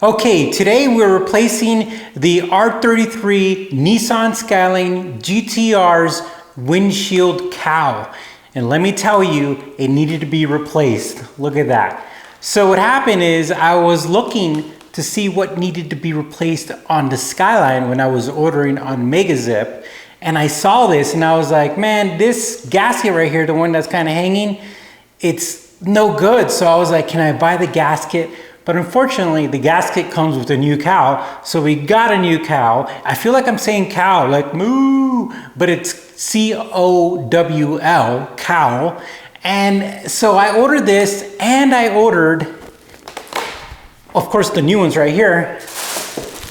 Okay, today we're replacing the R33 Nissan Skyline GT-R's windshield cowl. And let me tell you, it needed to be replaced. Look at that. So what happened is I was looking to see what needed to be replaced on the Skyline when I was ordering on MegaZip. And I saw this and I was like, man, this gasket right here, the one that's kind of hanging, it's no good. So I was like, can I buy the gasket? But unfortunately, the gasket comes with a new cowl. So we got a new cowl. I feel like I'm saying cow, like moo, but it's C-O-W-L, cowl. And so I ordered this and I ordered, of course, the new ones right here.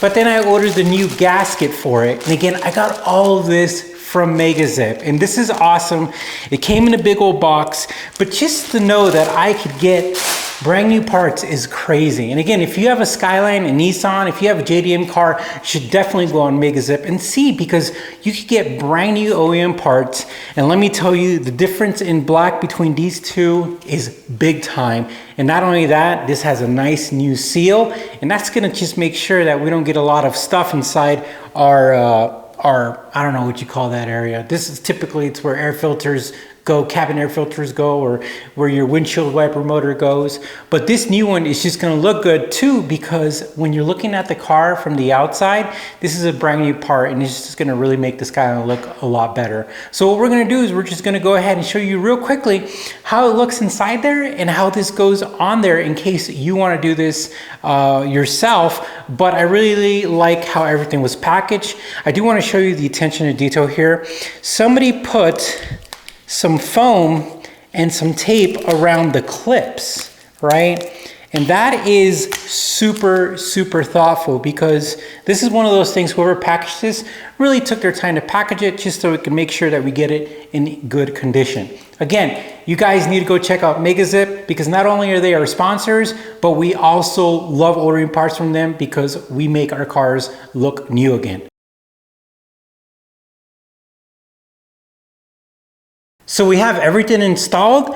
But then I ordered the new gasket for it. And again, I got all of this from MegaZip, and this is awesome. It came in a big old box, but just to know that I could get brand new parts is crazy. And again, if you have a Skyline, a Nissan, if you have a JDM car, you should definitely go on MegaZip and see, because you could get brand new OEM parts. And let me tell you, the difference in black between these two is big time. And not only that, this has a nice new seal, and that's gonna just make sure that we don't get a lot of stuff inside our I don't know what you call that area. This is typically, it's where air filters go, cabin air filters go, or where your windshield wiper motor goes. But this new one is just gonna look good too, because when you're looking at the car from the outside, this is a brand new part, and it's just gonna really make the Skyline look a lot better. So what we're gonna do is we're just gonna go ahead and show you real quickly how it looks inside there and how this goes on there in case you wanna do this yourself. But I really like how everything was packaged. I do wanna show you the attention to detail here. Somebody put some foam and some tape around the clips, right? And that is super, super thoughtful, because this is one of those things, whoever packaged this really took their time to package it just so we can make sure that we get it in good condition. Again, you guys need to go check out MegaZip, because not only are they our sponsors, but we also love ordering parts from them because we make our cars look new again. So we have everything installed,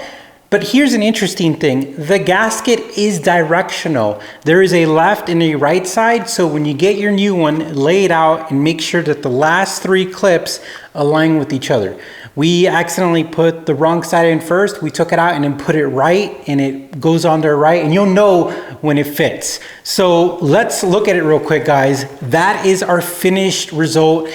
but here's an interesting thing. The gasket is directional. There is a left and a right side, so when you get your new one, lay it out and make sure that the last three clips align with each other. We accidentally put the wrong side in first. We took it out and then put it right, and it goes on there right, and you'll know when it fits. So let's look at it real quick, guys. That is our finished result.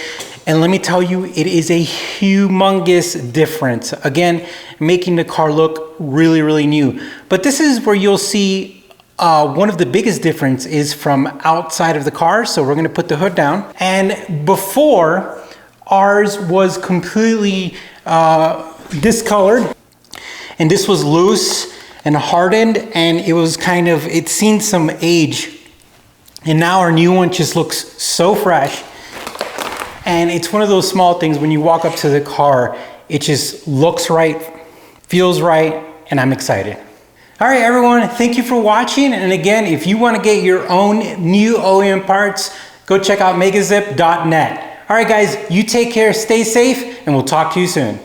And let me tell you, it is a humongous difference. Again, making the car look really, really new. But this is where you'll see one of the biggest difference is from outside of the car. So we're gonna put the hood down. And before, ours was completely discolored. And this was loose and hardened, and it was kind of, it's seen some age. And now our new one just looks so fresh. And it's one of those small things, when you walk up to the car, it just looks right, feels right, and I'm excited. All right, everyone, thank you for watching. And again, if you want to get your own new OEM parts, go check out megazip.net. All right, guys, you take care, stay safe, and we'll talk to you soon.